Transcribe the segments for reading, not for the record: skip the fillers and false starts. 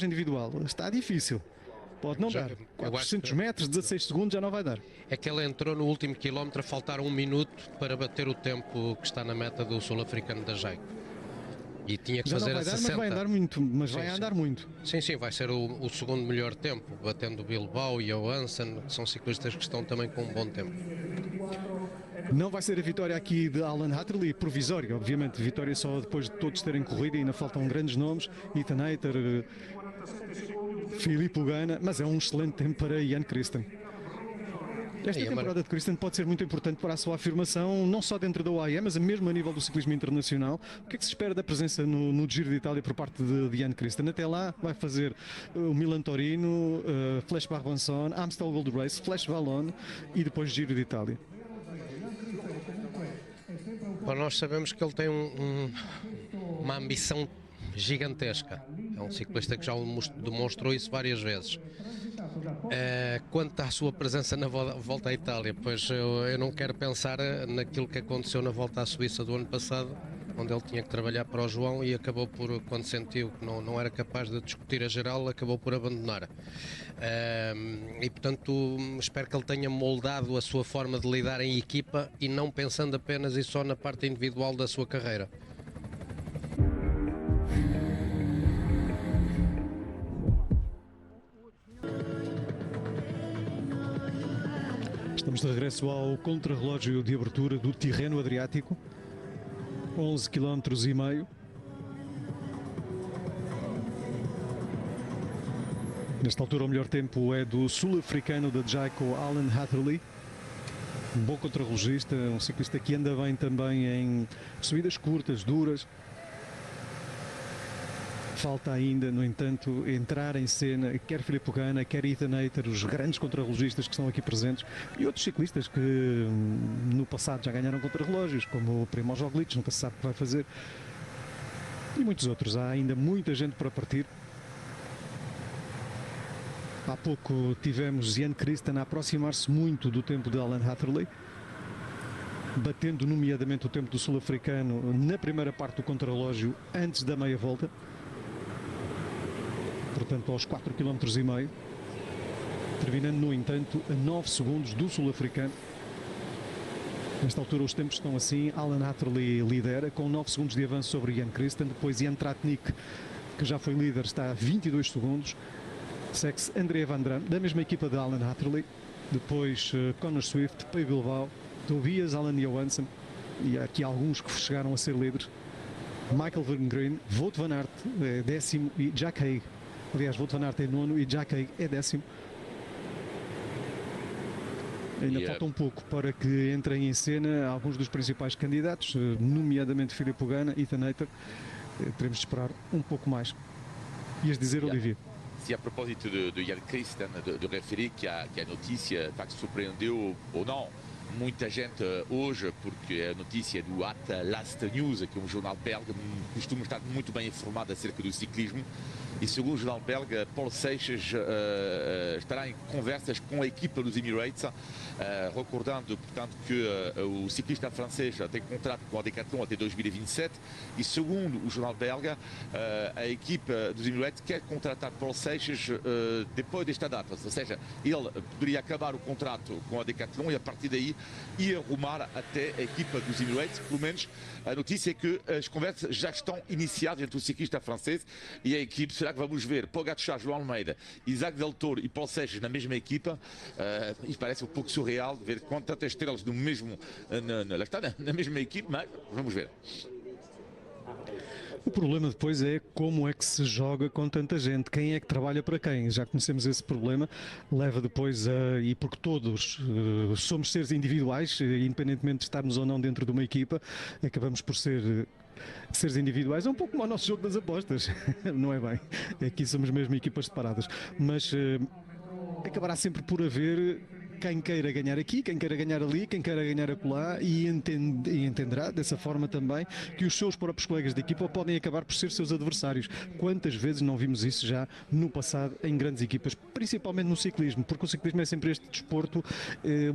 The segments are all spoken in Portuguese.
individual está difícil. Pode não dar. 400 metros, 16 segundos já não vai dar. É que ele entrou no último quilómetro a faltar 1 minuto para bater o tempo que está na meta do sul-africano da Jaico. E tinha que Já fazer não vai a dar, 60. mas vai andar muito. Mas Sim, vai sim. andar muito. Sim, vai ser o segundo melhor tempo, batendo o Bilbao e o Hansen, que são ciclistas que estão também com um bom tempo. Não vai ser a vitória aqui de Alan Hatterley, provisória, obviamente. Vitória só depois de todos terem corrido e ainda faltam grandes nomes. Ethan Hayter, Filipe Ugana, mas é um excelente tempo para Jan Christen. Esta temporada de Christen pode ser muito importante para a sua afirmação, não só dentro da UAE, mas mesmo a nível do ciclismo internacional. O que é que se espera da presença no Giro de Itália por parte de Jan Christen? Até lá vai fazer o Milan-Torino, Flash-Barbanson, Amstel Gold Race, Flash-Wallonne e depois Giro de Itália. Bom, nós sabemos que ele tem uma ambição gigantesca. É um ciclista que já demonstrou isso várias vezes. Quanto à sua presença na Volta à Itália, pois eu não quero pensar naquilo que aconteceu na Volta à Suíça do ano passado, onde ele tinha que trabalhar para o João e acabou por, quando sentiu que não era capaz de discutir a geral, acabou por abandonar. E portanto espero que ele tenha moldado a sua forma de lidar em equipa e não pensando apenas e só na parte individual da sua carreira. Estamos de regresso ao contrarrelógio de abertura do Tirreno Adriático, 11 km e meio. Nesta altura o melhor tempo é do sul-africano da Jaico, Alan Hatterley. Um bom contrarrelogista, um ciclista que anda bem também em subidas curtas, duras. Falta ainda, no entanto, entrar em cena quer Filipe Ugana, quer Ethan Hayter, os grandes contrarrelogistas que estão aqui presentes, e outros ciclistas que no passado já ganharam contrarrelógios, como o Primož Roglic, nunca se sabe o que vai fazer, e muitos outros. Há ainda muita gente para partir. Há pouco tivemos Jan Christen a aproximar-se muito do tempo de Alan Hatterley, batendo nomeadamente o tempo do sul-africano na primeira parte do contrarrelógio antes da meia volta. Portanto, aos 4,5 km, terminando, no entanto, a 9 segundos do sul-africano. Nesta altura os tempos estão assim: Alan Hatterley lidera com 9 segundos de avanço sobre Jan Christen, depois Jan Tratnik, que já foi líder, está a 22 segundos, segue-se André Van Dram, da mesma equipa de Alan Hatterley, depois Conor Swift, Pei Bilbao, Tobias Alan Johansson, e há aqui alguns que chegaram a ser líderes, Michael Van Green, Wout van Aert é décimo e Jack Haig. Aliás, Wout van Aert é nono e Jack Haig é décimo. Ainda falta um pouco para que entrem em cena alguns dos principais candidatos, nomeadamente Filipe Ugana e Ethan Hayter. Teremos de esperar um pouco mais. Ias dizer, Olivier? Se a propósito de Jan Christen, de referir que a notícia que surpreendeu ou não muita gente hoje, porque a notícia do At Last News, que é um jornal belga, costuma estar muito bem informado acerca do ciclismo, e segundo o jornal belga, Paul Seixas estará em conversas com a equipa dos Emirates, recordando, portanto, que o ciclista francês tem contrato com a Decathlon até 2027, e segundo o jornal belga, a equipa dos Emirates quer contratar Paul Seixas depois desta data, ou seja, ele poderia acabar o contrato com a Decathlon e a partir daí ir rumar até a equipa dos Emirates. Pelo menos a notícia é que as conversas já estão iniciadas entre o ciclista francês e a equipe. Será que vamos ver Pogacar, João Almeida, Isaac Del Toro e Paul Seixas na mesma equipa? Isso parece um pouco surreal de ver com tantas estrelas no mesmo, na mesma equipe, mas vamos ver. O problema depois é como é que se joga com tanta gente, quem é que trabalha para quem. Já conhecemos esse problema, leva depois a, e porque todos somos seres individuais, independentemente de estarmos ou não dentro de uma equipa, acabamos por ser seres individuais. É um pouco como o nosso jogo das apostas, não é bem? Aqui somos mesmo equipas separadas, mas acabará sempre por haver quem queira ganhar aqui, quem queira ganhar ali, quem queira ganhar acolá, e entenderá dessa forma também que os seus próprios colegas de equipa podem acabar por ser seus adversários. Quantas vezes não vimos isso já no passado em grandes equipas, principalmente no ciclismo, porque o ciclismo é sempre este desporto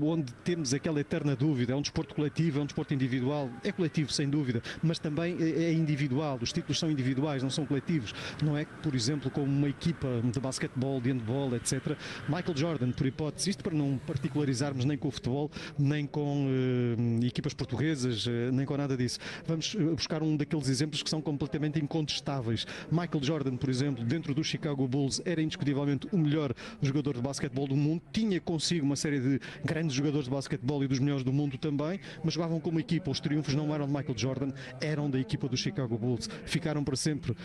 onde temos aquela eterna dúvida. É um desporto coletivo, é um desporto individual, é coletivo sem dúvida, mas também é individual. Os títulos são individuais, não são coletivos. Não é que, por exemplo, como uma equipa de basquetebol, de handball, etc. Michael Jordan, por hipótese, isto para não particularizarmos nem com o futebol, nem com equipas portuguesas, nem com nada disso. Vamos buscar um daqueles exemplos que são completamente incontestáveis. Michael Jordan, por exemplo, dentro do Chicago Bulls, era indiscutivelmente o melhor jogador de basquetebol do mundo, tinha consigo uma série de grandes jogadores de basquetebol e dos melhores do mundo também, mas jogavam como equipa. Os triunfos não eram de Michael Jordan, eram da equipa do Chicago Bulls. Ficaram para sempre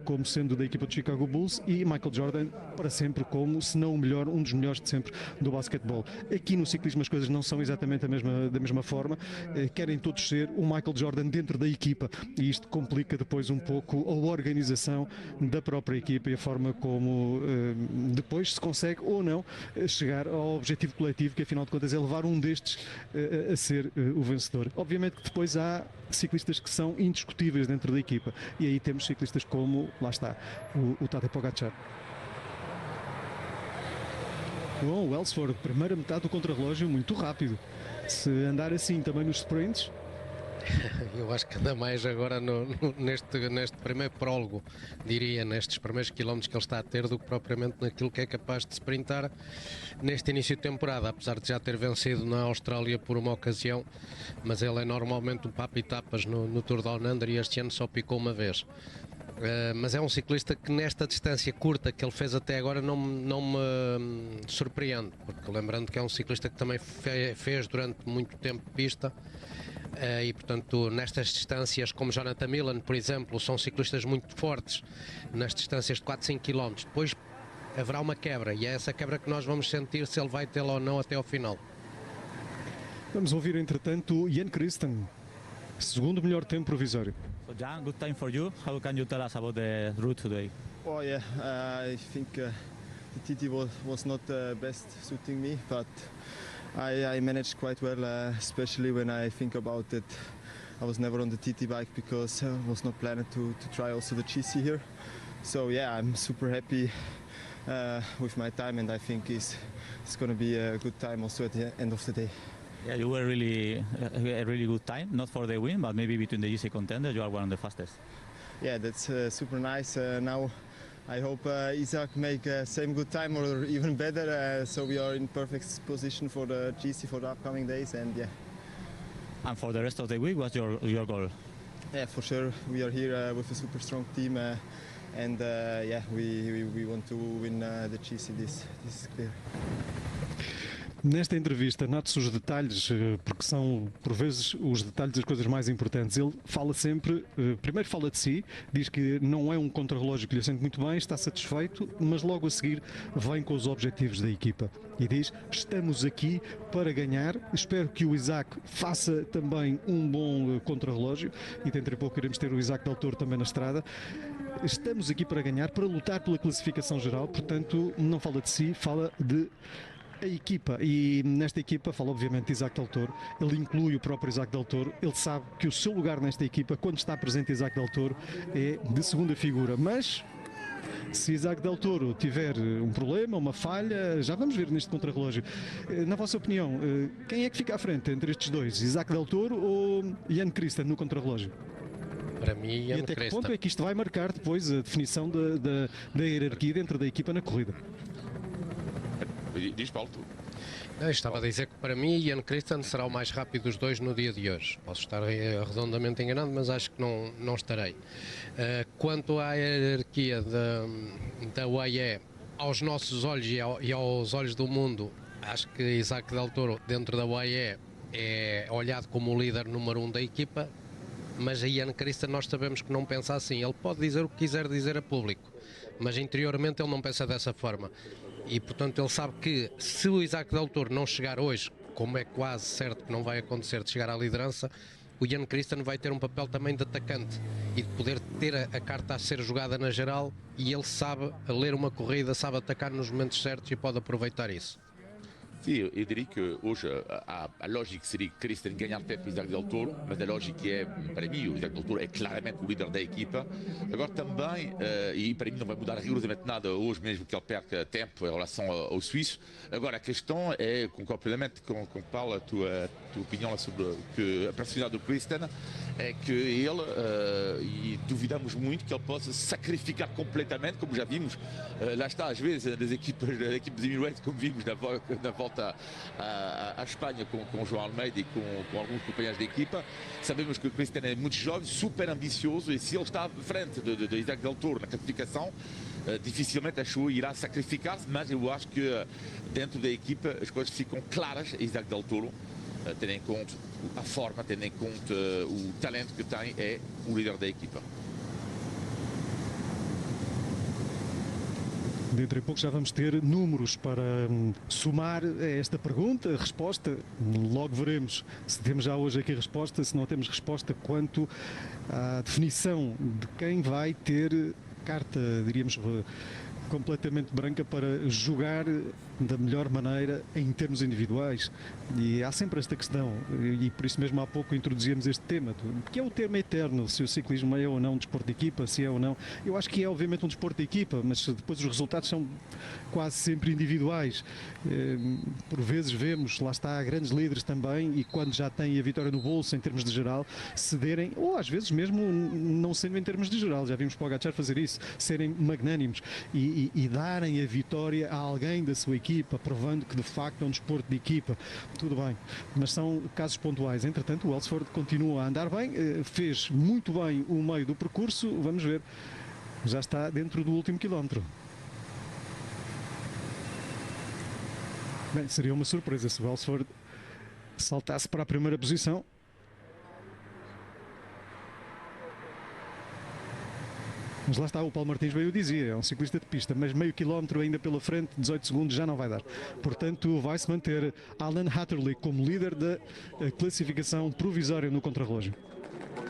como sendo da equipa do Chicago Bulls, e Michael Jordan para sempre como, se não o melhor, um dos melhores de sempre do basquetebol. Aqui no ciclismo as coisas não são exatamente da mesma forma. Querem todos ser o Michael Jordan dentro da equipa, e isto complica depois um pouco a organização da própria equipa e a forma como depois se consegue ou não chegar ao objetivo coletivo, que afinal de contas é levar um destes a ser o vencedor. Obviamente que depois há ciclistas que são indiscutíveis dentro da equipa, e aí temos ciclistas como, lá está, o Tadej Pogacar. Bom, o Welsford, primeira metade do contrarrelógio muito rápido. Se andar assim também nos sprints, eu acho que anda mais agora neste primeiro prólogo, diria, nestes primeiros quilómetros que ele está a ter, do que propriamente naquilo que é capaz de sprintar neste início de temporada, apesar de já ter vencido na Austrália por uma ocasião, mas ele é normalmente um papa-etapas no Tour Down Under, e este ano só picou uma vez. Mas é um ciclista que nesta distância curta que ele fez até agora não me surpreende, porque lembrando que é um ciclista que também fez durante muito tempo pista, e portanto nestas distâncias, como Jonathan Milan, por exemplo, são ciclistas muito fortes nas distâncias de 4-5 km. Depois haverá uma quebra, e é essa quebra que nós vamos sentir se ele vai tê-la ou não até ao final. Vamos ouvir entretanto Jan Christen, segundo melhor tempo provisório. So Jan, good time for you. How can you tell us about the route today? Oh yeah, I think the TT was not best suiting me, but I managed quite well, especially when I think about that I was never on the TT bike because I was not planning to try also the GC here. So yeah, I'm super happy with my time, and I think it's going to be a good time also at the end of the day. Yeah, you were really a really good time, not for the win, but maybe between the GC contenders, you are one of the fastest. Yeah, that's super nice. Now I hope Isaac make same good time or even better, so we are in perfect position for the GC for the upcoming days, and yeah. And for the rest of the week, what's your goal? Yeah, for sure. We are here with a super strong team, and yeah, we want to win the GC. This is clear. Nesta entrevista, note-se os detalhes, porque são, por vezes, os detalhes das coisas mais importantes. Ele fala sempre, primeiro fala de si, diz que não é um contrarrelógio que lhe sente muito bem, está satisfeito, mas logo a seguir vem com os objetivos da equipa. E diz, estamos aqui para ganhar, espero que o Isaac faça também um bom contrarrelógio, e dentro de pouco iremos ter o Isaac Del Toro também na estrada. Estamos aqui para ganhar, para lutar pela classificação geral, portanto, não fala de si, fala de a equipa, e nesta equipa fala obviamente de Isaac Del Toro. Ele inclui o próprio Isaac Del Toro. Ele sabe que o seu lugar nesta equipa, quando está presente Isaac Del Toro, é de segunda figura, mas se Isaac Del Toro tiver um problema, uma falha, já vamos ver neste contrarrelógio. Na vossa opinião, quem é que fica à frente entre estes dois, Isaac Del Toro ou Jan Christen no contrarrelógio? Para mim, Jan E até que Christen. ponto é que isto vai marcar depois a definição da hierarquia dentro da equipa na corrida? Diz, Paulo, tu. Eu estava a dizer que para mim Jan Christen será o mais rápido dos dois no dia de hoje. Posso estar redondamente enganado, mas acho que não estarei. Quanto à hierarquia da UAE, aos nossos olhos e aos olhos do mundo, acho que Isaac Del Toro dentro da UAE é olhado como o líder número 1 da equipa, mas a Jan Christen nós sabemos que não pensa assim. Ele pode dizer o que quiser dizer a público, mas interiormente ele não pensa dessa forma. E portanto ele sabe que se o Isaac Del Toro não chegar hoje, como é quase certo que não vai acontecer, de chegar à liderança, o Jan Christen vai ter um papel também de atacante e de poder ter a carta a ser jogada na geral, e ele sabe ler uma corrida, sabe atacar nos momentos certos e pode aproveitar isso. Sim, eu diria que hoje a lógica seria Christian ganhar tempo Isaac Del Toro, mas a lógica é, para mim, o Isaac Del Toro é claramente o líder da equipa. Agora também, e para mim não vai mudar rigorosamente nada hoje mesmo que ele perca tempo em relação ao suíço. Agora a questão é, concordo plenamente com Paulo, a tua opinião sobre a personalidade do Christian, é que ele, e duvidamos muito que ele possa sacrificar completamente, como já vimos, lá está, às vezes, das equipas Emirates, como vimos na volta à Espanha com o João Almeida e com alguns companheiros da equipa. Sabemos que o Christian é muito jovem, super ambicioso, e se ele está à frente de Isaac Del Toro na classificação, dificilmente a Show irá sacrificar-se, mas eu acho que dentro da equipa as coisas ficam claras a Isaac Del Toro, tendo em conta a forma, tendo em conta o talento que tem, é o líder da equipa. Dentro em pouco já vamos ter números para somar a esta pergunta, a resposta. Logo veremos se temos já hoje aqui a resposta, se não temos resposta quanto à definição de quem vai ter carta, diríamos, completamente branca para jogar da melhor maneira em termos individuais. E há sempre esta questão, e por isso mesmo há pouco introduzíamos este tema, que é o termo eterno, se o ciclismo é ou não um desporto de equipa, se é ou não. Eu acho que é obviamente um desporto de equipa, mas depois os resultados são quase sempre individuais. Por vezes vemos, lá está, grandes líderes também, e quando já têm a vitória no bolso em termos de geral, cederem, ou às vezes mesmo não sendo em termos de geral, já vimos Pogačar fazer isso, serem magnânimos e darem a vitória a alguém da sua equipa, provando que de facto é um desporto de equipa. Tudo bem, mas são casos pontuais. Entretanto, o Welsford continua a andar bem, fez muito bem o meio do percurso, vamos ver, já está dentro do último quilómetro. Bem, seria uma surpresa se o Welsford saltasse para a primeira posição. Mas lá está, o Paulo Martins bem o dizia, é um ciclista de pista, mas meio quilómetro ainda pela frente, 18 segundos já não vai dar. Portanto, vai-se manter Alan Hatterley como líder da classificação provisória no contrarrelógio.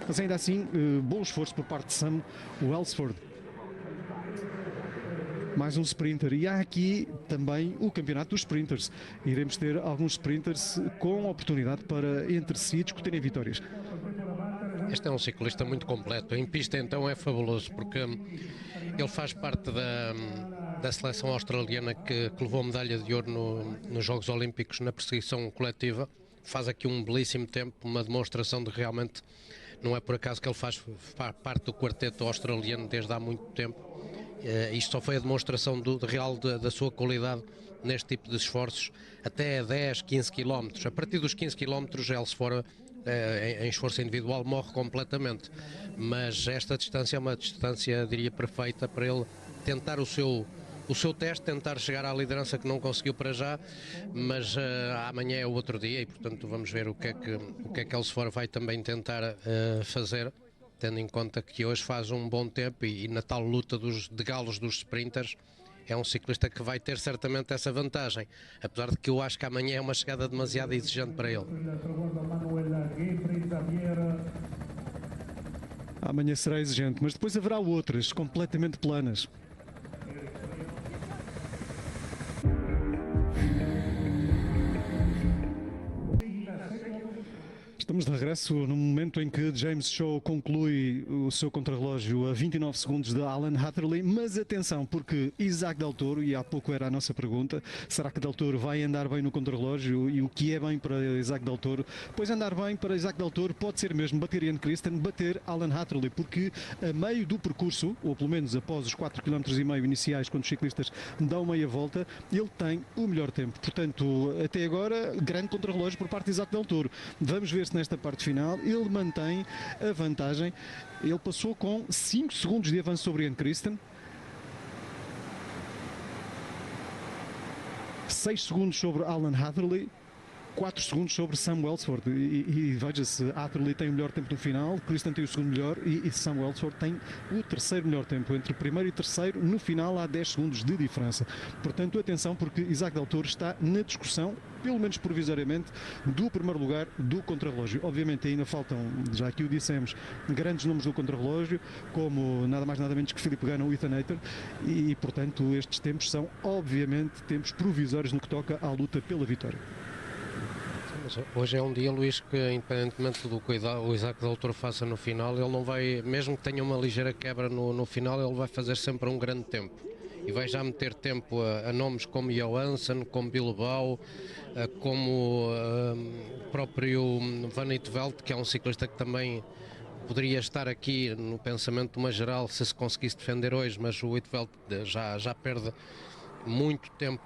Mas ainda assim, bom esforço por parte de Sam Welsford. Mais um sprinter, e há aqui também o campeonato dos sprinters. Iremos ter alguns sprinters com oportunidade para entre si discutirem vitórias. Este é um ciclista muito completo. Em pista então é fabuloso, porque ele faz parte da seleção australiana que levou a medalha de ouro nos Jogos Olímpicos na perseguição coletiva. Faz aqui um belíssimo tempo, uma demonstração de realmente, não é por acaso que ele faz parte do quarteto australiano desde há muito tempo. Isto só foi a demonstração da sua qualidade neste tipo de esforços, até 10, 15 km. A partir dos 15 km, ele se for em esforço individual morre completamente, mas esta distância é uma distância, diria, perfeita para ele tentar o seu teste, tentar chegar à liderança que não conseguiu para já, mas amanhã é o outro dia e portanto vamos ver o que é que ele se for vai também tentar fazer, tendo em conta que hoje faz um bom tempo e na tal luta de galos dos sprinters é um ciclista que vai ter certamente essa vantagem, apesar de que eu acho que amanhã é uma chegada demasiado exigente para ele. Amanhã será exigente, mas depois haverá outras completamente planas. Estamos de regresso no momento em que James Shaw conclui o seu contrarrelógio a 29 segundos de Alan Hatterley, mas atenção, porque Isaac Del Toro, e há pouco era a nossa pergunta, será que Del Toro vai andar bem no contrarrelógio e o que é bem para Isaac Del Toro? Pois andar bem para Isaac Del Toro pode ser mesmo bater Ian Christian, bater Alan Hatterley, porque a meio do percurso, ou pelo menos após os 4,5 km iniciais, quando os ciclistas dão meia volta, ele tem o melhor tempo. Portanto, até agora, grande contrarrelógio por parte de Isaac Del Toro. Vamos ver se nesta parte final ele mantém a vantagem. Ele passou com 5 segundos de avanço sobre Ian Christian, 6 segundos sobre Alan Hatterley 4 segundos sobre Sam Welsford e veja-se, Atherley tem o melhor tempo no final, Christian tem o segundo melhor e Sam Welsford tem o terceiro melhor tempo. Entre o primeiro e terceiro, no final há 10 segundos de diferença. Portanto, atenção, porque Isaac Del Toro está na discussão, pelo menos provisoriamente, do primeiro lugar do contrarrelógio. Obviamente ainda faltam, já aqui o dissemos, grandes nomes do contrarrelógio, como nada mais nada menos que Philippe Ganna ou Ethan Hayter, e portanto estes tempos são obviamente tempos provisórios no que toca à luta pela vitória. Hoje é um dia, Luís, que independentemente do cuidado o Isaac Del Toro faça no final, ele não vai, mesmo que tenha uma ligeira quebra no final, ele vai fazer sempre um grande tempo. E vai já meter tempo a nomes como Johansson, como Bilbao, como o próprio Van Eitveld, que é um ciclista que também poderia estar aqui no pensamento de uma geral se conseguisse defender hoje, mas o Eitveld já perde muito tempo,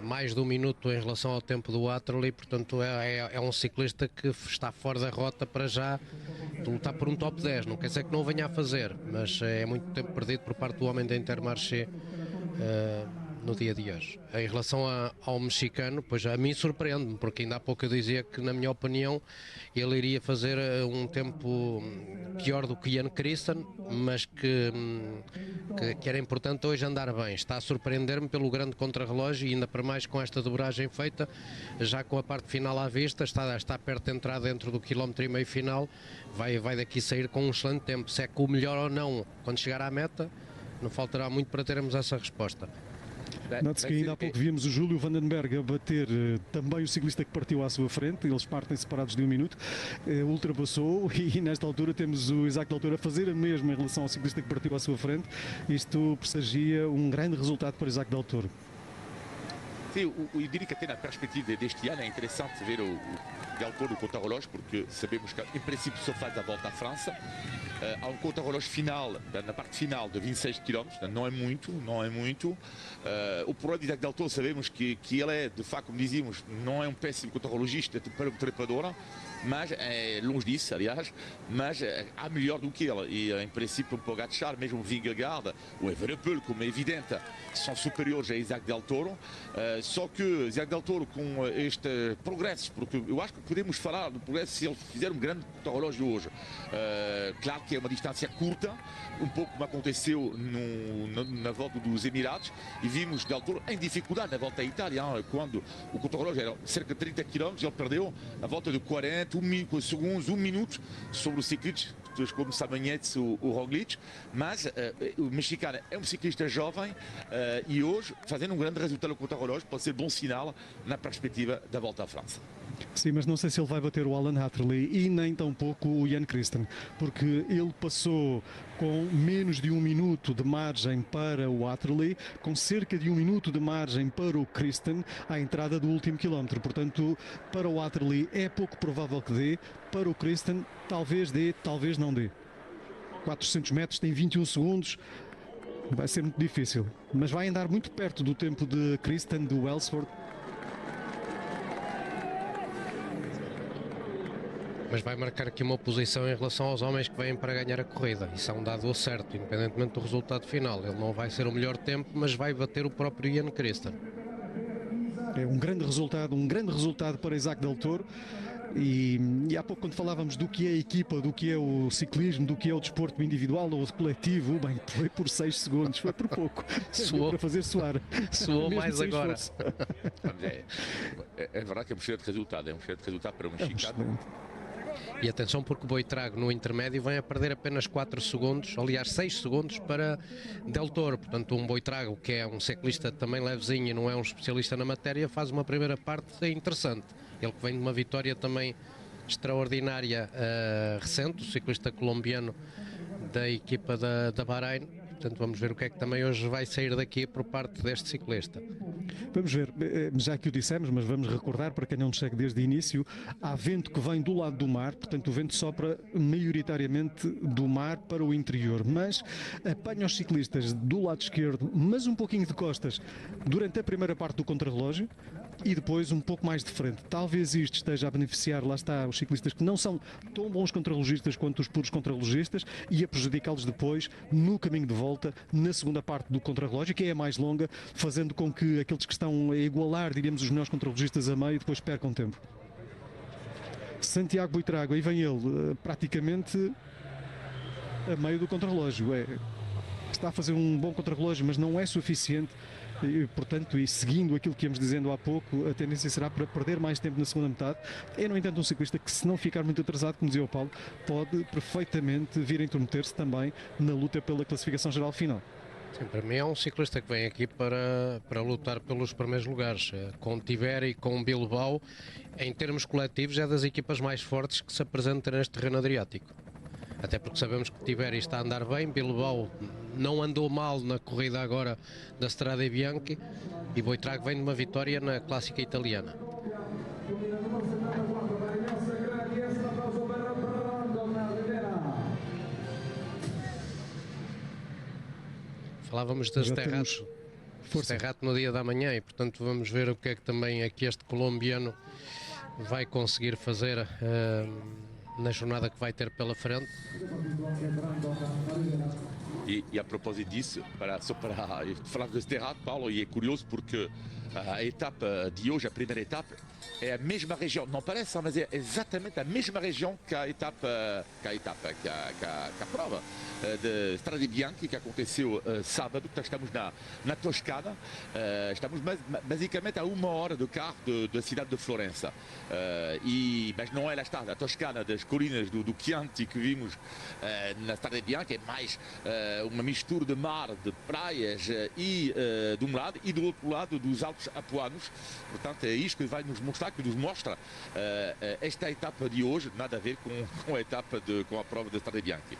mais de um minuto em relação ao tempo do Atherley, portanto é um ciclista que está fora da rota para já de lutar por um top 10, não quer dizer que não o venha a fazer, mas é muito tempo perdido por parte do homem da Intermarché no dia de hoje. Em relação ao mexicano, pois a mim surpreende-me, porque ainda há pouco eu dizia que, na minha opinião, ele iria fazer um tempo pior do que Jan Christen, mas que era importante hoje andar bem. Está a surpreender-me pelo grande contrarrelógio e ainda para mais com esta dobragem feita, já com a parte final à vista, está perto de entrar dentro do quilómetro e meio final, vai daqui sair com um excelente tempo. Se é que o melhor ou não, quando chegar à meta, não faltará muito para termos essa resposta. Note-se que ainda há pouco víamos o Júlio Vandenberg a bater também o ciclista que partiu à sua frente, eles partem separados de um minuto, ultrapassou e nesta altura temos o Isaac Del Toro a fazer a mesma em relação ao ciclista que partiu à sua frente. Isto pressagia um grande resultado para Isaac Del Toro. Sim, eu diria que até na perspectiva deste ano é interessante ver o Del Toro no contrarrelógio, porque sabemos que em princípio só faz a volta à França. Há um contrarrelógio final, na parte final de 26 km, não é muito. O problema de Isaac Del Toro, sabemos que ele é, de facto, como dizíamos, não é um péssimo contrarrelogista para o trepador, mas é longe disso, aliás, mas há melhor do que ele. E em princípio o Pogacar, mesmo o Vingegaard, o Evenepoel, como é evidente, são superiores a Isaac Del Toro. Só que Isaac Del Toro, com este progresso, porque eu acho que podemos falar do progresso se ele fizer um grande contrarrelógio hoje. Claro que é uma distância curta, um pouco como aconteceu na volta dos Emirados, e vimos Del Toro em dificuldade na volta à Itália, quando o contrarrelógio era cerca de 30 km, ele perdeu a volta de 40 segundos, um minuto sobre o ciclista como Sabanets, o Roglic, mas o mexicano é um ciclista jovem e hoje fazendo um grande resultado no contrarrelógio pode ser bom sinal na perspectiva da volta à França. Sim, mas não sei se ele vai bater o Alan Atherley e nem tampouco o Jan Christen, porque ele passou com menos de um minuto de margem para o Atherley, com cerca de um minuto de margem para o Christen à entrada do último quilómetro. Portanto, para o Atherley é pouco provável que dê, para o Christen talvez dê, talvez não dê. 400 metros tem 21 segundos, vai ser muito difícil, mas vai andar muito perto do tempo de Christen, do Welsford. Mas vai marcar aqui uma posição em relação aos homens que vêm para ganhar a corrida. Isso é um dado certo, independentemente do resultado final. Ele não vai ser o melhor tempo, mas vai bater o próprio Jan Christen. É um grande resultado para Isaac Del Toro. E há pouco, quando falávamos do que é a equipa, do que é o ciclismo, do que é o desporto individual ou coletivo, bem, foi por 6 segundos, foi por pouco. Suou para fazer suar. Suou mais agora. É verdade que é um excelente resultado, para o mexicano. E atenção, porque o Boitrago no intermédio vem a perder apenas 4 segundos, aliás 6 segundos para Del Toro. Portanto, um Boitrago, que é um ciclista também levezinho e não é um especialista na matéria, faz uma primeira parte interessante. Ele que vem de uma vitória também extraordinária recente, o ciclista colombiano da equipa da Bahrein. Portanto, vamos ver o que é que também hoje vai sair daqui por parte deste ciclista. Vamos ver, já que o dissemos, mas vamos recordar para quem não nos segue desde o início, há vento que vem do lado do mar, portanto o vento sopra maioritariamente do mar para o interior, mas apanha os ciclistas do lado esquerdo, mas um pouquinho de costas, durante a primeira parte do contrarrelógio, e depois um pouco mais de frente. Talvez isto esteja a beneficiar, lá está, os ciclistas que não são tão bons contrarrelogistas quanto os puros contrarrelogistas e a prejudicá-los depois no caminho de volta, na segunda parte do contrarrelógio, que é a mais longa, fazendo com que aqueles daqueles que estão a igualar, diríamos, os melhores contrarrelogistas a meio e depois percam tempo. Santiago Buitrago, aí vem ele, praticamente a meio do contrarrelógio. Está a fazer um bom contrarrelógio, mas não é suficiente. E, portanto, e seguindo aquilo que íamos dizendo há pouco, a tendência será para perder mais tempo na segunda metade. É, no entanto, um ciclista que, se não ficar muito atrasado, como dizia o Paulo, pode perfeitamente vir a intrometer-se também na luta pela classificação geral final. Sim, para mim é um ciclista que vem aqui para lutar pelos primeiros lugares. Com Tivery e com Bilbao, em termos coletivos, é das equipas mais fortes que se apresentam neste terreno adriático. Até porque sabemos que Tivery está a andar bem, Bilbao não andou mal na corrida agora da Strade Bianche e Buitrago vem de uma vitória na clássica italiana. Falávamos das Serrato no dia da manhã e, portanto, vamos ver o que é que também aqui este colombiano vai conseguir fazer na jornada que vai ter pela frente. E a propósito disso, só para falar de Serrato, Paulo, e é curioso porque a etapa de hoje, a primeira etapa, é a mesma região, não parece, mas é exatamente a mesma região que a prova de Strade Bianche que aconteceu sábado. Estamos na Toscana, estamos basicamente a 1 hora de carro da cidade de Florença, mas não é lá está, a Toscana das colinas do Chianti que vimos na Strade Bianche, é mais uma mistura de mar, de praias e de um lado e do outro lado dos Alpes Apuanos. Portanto, é isto que vai nos mostrar, que nos mostra esta etapa de hoje, nada a ver com a etapa com a prova da Strade Bianche.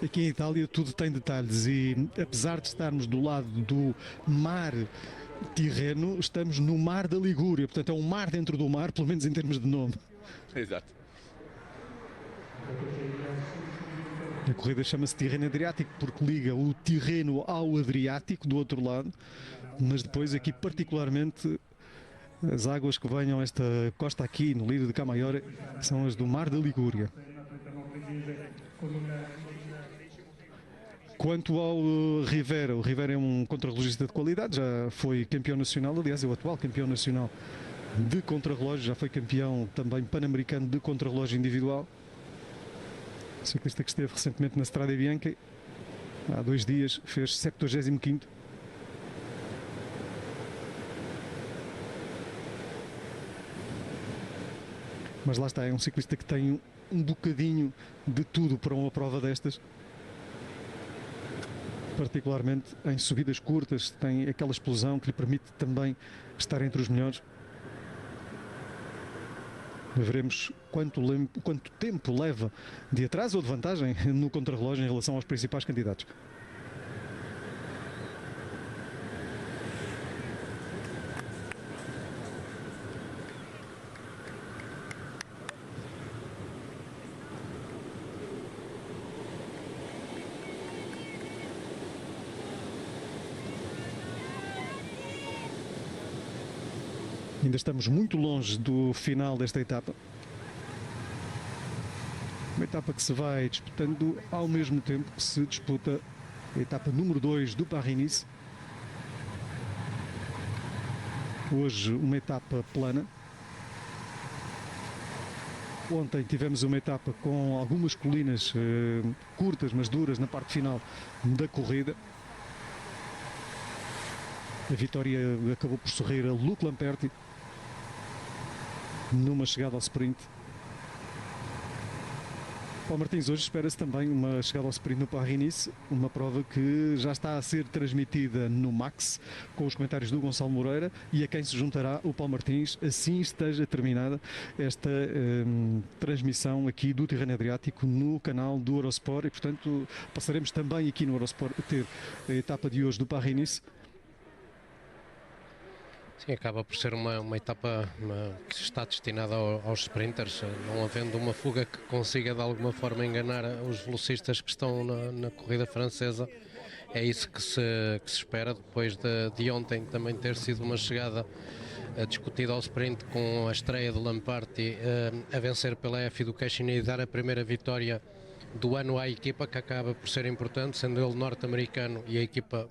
Aqui em Itália tudo tem detalhes e, apesar de estarmos do lado do mar Tirreno, estamos no mar da Ligúria, portanto é um mar dentro do mar, pelo menos em termos de nome. Exato. A corrida chama-se Tirreno Adriático porque liga o Tirreno ao Adriático do outro lado, mas depois aqui particularmente as águas que venham a esta costa aqui no Lido de Camaiore são as do mar da Ligúria. Quanto ao Rivera, o Rivera é um contrarrelogista de qualidade, já foi campeão nacional, aliás é o atual campeão nacional de contrarrelógio, já foi campeão também pan-americano de contrarrelógio individual. Ciclista que esteve recentemente na Strade Bianche, há 2 dias fez 75º. Mas lá está, é um ciclista que tem um bocadinho de tudo para uma prova destas. Particularmente em subidas curtas, tem aquela explosão que lhe permite também estar entre os melhores. Veremos quanto tempo leva de atraso ou de vantagem no contrarrelógio em relação aos principais candidatos. Ainda estamos muito longe do final desta etapa. Uma etapa que se vai disputando ao mesmo tempo que se disputa a etapa número 2 do Paris-Nice. Hoje uma etapa plana. Ontem tivemos uma etapa com algumas colinas curtas, mas duras na parte final da corrida. A vitória acabou por sorrir a Luc Lamperti numa chegada ao sprint. Paulo Martins, hoje espera-se também uma chegada ao sprint no Paris-Nice, uma prova que já está a ser transmitida no Max, com os comentários do Gonçalo Moreira, e a quem se juntará o Paulo Martins, assim esteja terminada esta transmissão aqui do Tirreno Adriático no canal do Eurosport, e portanto passaremos também aqui no Eurosport a ter a etapa de hoje do Paris-Nice. Sim, acaba por ser uma etapa que está destinada aos sprinters, não havendo uma fuga que consiga de alguma forma enganar os velocistas que estão na corrida francesa. É isso que se espera, depois de ontem também ter sido uma chegada discutida ao sprint, com a estreia de Lamperti a vencer pela F Education e dar a primeira vitória do ano à equipa, que acaba por ser importante, sendo ele norte-americano e a equipa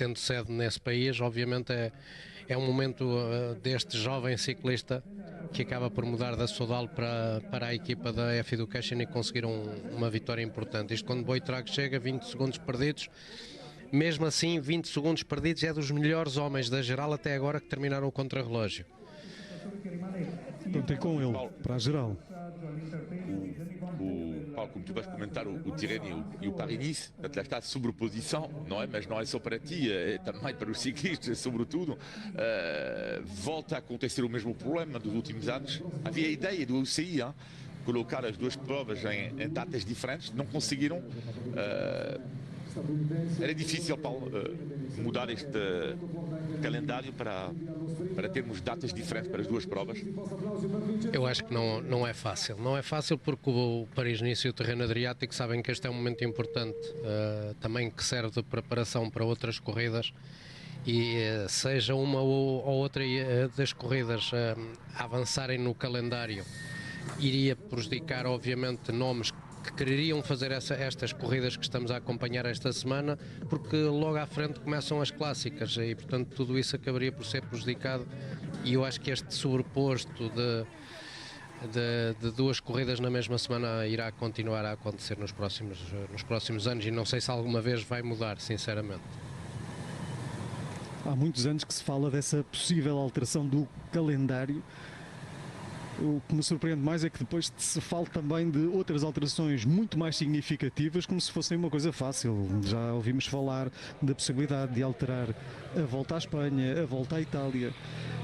tendo sede nesse país, obviamente é um momento deste jovem ciclista que acaba por mudar da Soudal para a equipa da F Education e conseguir uma vitória importante. Isto quando Boitrago chega, 20 segundos perdidos. Mesmo assim, 20 segundos perdidos é dos melhores homens da geral até agora que terminaram o contrarrelógio. Contei com ele para a geral. Paulo, como tu vais comentar o Tirreno e o Paris-Nice, lá está a sobreposição, não é? Mas não é só para ti, é também para os ciclistas, sobretudo. Volta a acontecer o mesmo problema dos últimos anos. Havia a ideia do UCI, colocar as duas provas em datas diferentes, não conseguiram. Era difícil, Paulo, mudar este calendário para termos datas diferentes para as duas provas. Eu acho que não é fácil. Não é fácil porque o Paris-Nice e o Terreno Adriático sabem que este é um momento importante, também que serve de preparação para outras corridas. E seja uma ou outra das corridas avançarem no calendário, iria prejudicar, obviamente, nomes que quereriam fazer estas corridas que estamos a acompanhar esta semana, porque logo à frente começam as clássicas e, portanto, tudo isso acabaria por ser prejudicado. E eu acho que este sobreposto de duas corridas na mesma semana irá continuar a acontecer nos próximos anos e não sei se alguma vez vai mudar, sinceramente. Há muitos anos que se fala dessa possível alteração do calendário. O que me surpreende mais é que depois se fala também de outras alterações muito mais significativas, como se fossem uma coisa fácil. Já ouvimos falar da possibilidade de alterar a volta à Espanha, a volta à Itália.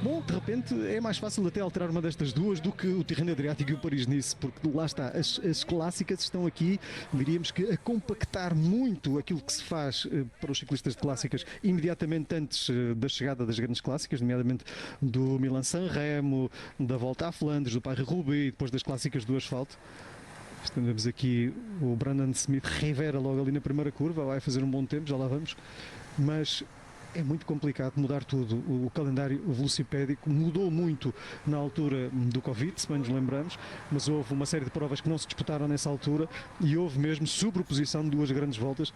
Bom, de repente é mais fácil até alterar uma destas duas do que o Tirreno Adriático e o Paris-Nice, porque lá está, as clássicas estão aqui, diríamos que a compactar muito aquilo que se faz para os ciclistas de clássicas imediatamente antes da chegada das grandes clássicas, nomeadamente do Milan-San Remo, da volta à Flandres, do Paris-Roubaix e depois das clássicas do asfalto. Estamos aqui o Brandon Smith Rivera logo ali na primeira curva, vai fazer um bom tempo, já lá vamos, mas é muito complicado mudar tudo. O calendário velocipédico mudou muito na altura do Covid, se bem nos lembramos, mas houve uma série de provas que não se disputaram nessa altura e houve mesmo sobreposição de duas grandes voltas.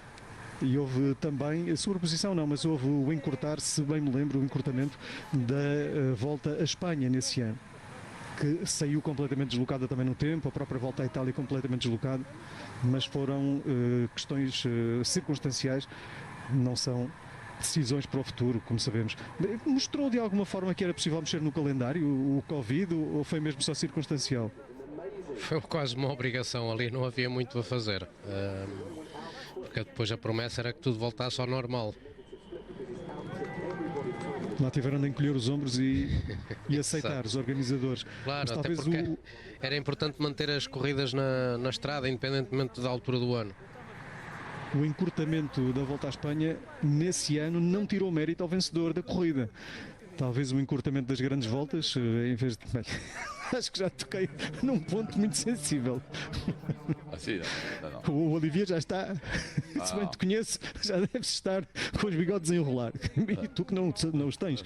E houve também, sobreposição não, mas houve o encurtar, se bem me lembro, o encurtamento da volta à Espanha nesse ano, que saiu completamente deslocada também no tempo, a própria volta à Itália completamente deslocada, mas foram questões circunstanciais, não são decisões para o futuro, como sabemos. Mostrou de alguma forma que era possível mexer no calendário, o Covid, ou foi mesmo só circunstancial? Foi quase uma obrigação ali, não havia muito a fazer, porque depois a promessa era que tudo voltasse ao normal. Lá tiveram de encolher os ombros e aceitar os organizadores. Claro, mas até porque era importante manter as corridas na estrada, independentemente da altura do ano. O encurtamento da volta à Espanha nesse ano não tirou mérito ao vencedor da corrida. Talvez o encurtamento das grandes voltas, em vez de... Bem, acho que já toquei num ponto muito sensível. Sim, não. O Olivier já está, se bem te conheço, já deves estar com os bigodes a enrolar. E tu que não os tens.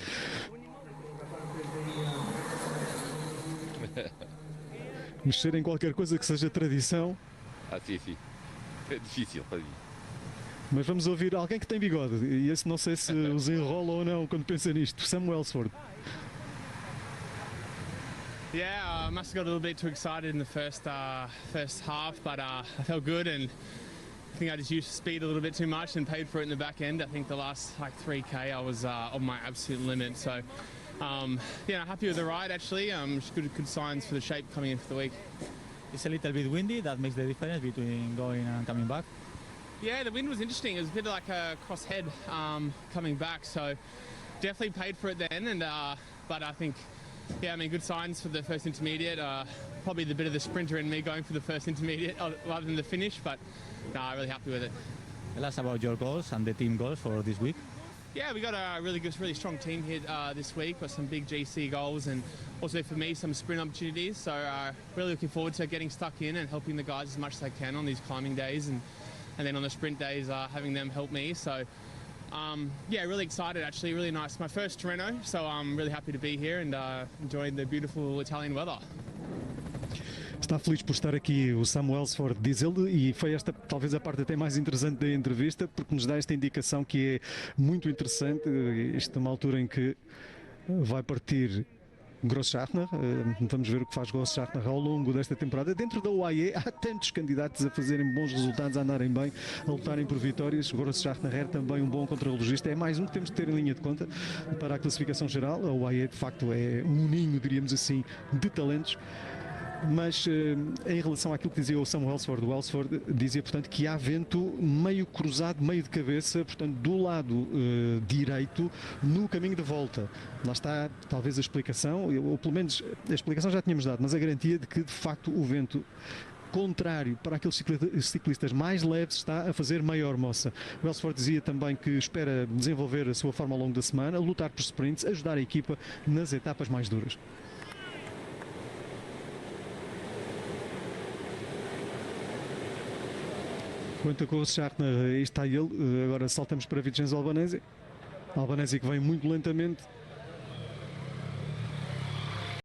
Mexer em qualquer coisa que seja tradição. Sim. É difícil para mim. Mas vamos ouvir alguém que tem bigode, e esse não sei se os enrola ou não quando pensa nisto. Sam Welsford. Yeah, I must have got a little bit too excited in the first half, but I felt good, and I think I just used speed a little bit too much and paid for it in the back end. I think the last 3K I was on my absolute limit, so happy with the ride actually. Just good signs for the shape coming in for the week. It's a little bit windy, that makes the difference between going and coming back. Yeah, the wind was interesting. It was a bit like a crosshead coming back, so definitely paid for it then. And but I think, good signs for the first intermediate. Probably the bit of the sprinter in me going for the first intermediate rather than the finish, but really happy with it. Tell us about your goals and the team goals for this week. Yeah, we got a really strong team here this week. Got some big GC goals and also for me some sprint opportunities. So really looking forward to getting stuck in and helping the guys as much as I can on these climbing days and then on the sprint days having them help me. So really excited actually, really nice. My first Tirreno, so I'm really happy to be here and enjoying the beautiful Italian weather. Está feliz por estar aqui o Sam Welsford, diz ele, e foi esta talvez a parte até mais interessante da entrevista, porque nos dá esta indicação que é muito interessante. Isto numa altura em que vai partir Grossschartner, vamos ver o que faz Grossschartner ao longo desta temporada. Dentro da UAE há tantos candidatos a fazerem bons resultados, a andarem bem, a lutarem por vitórias. Grossschartner é também um bom contrarrelogista, é mais um que temos de ter em linha de conta para a classificação geral. A UAE de facto é um ninho, diríamos assim, de talentos. Mas em relação àquilo que dizia o Sam Welsford, o Welsford dizia, portanto, que há vento meio cruzado, meio de cabeça, portanto, do lado direito, no caminho de volta. Lá está, talvez, a explicação, ou pelo menos a explicação já tínhamos dado, mas a garantia de que, de facto, o vento contrário para aqueles ciclistas mais leves está a fazer maior moça. O Welsford dizia também que espera desenvolver a sua forma ao longo da semana, lutar por sprints, ajudar a equipa nas etapas mais duras. Quanto a Grossschartner, aí está ele. Agora saltamos para Vincenzo Albanese. Albanese que vem muito lentamente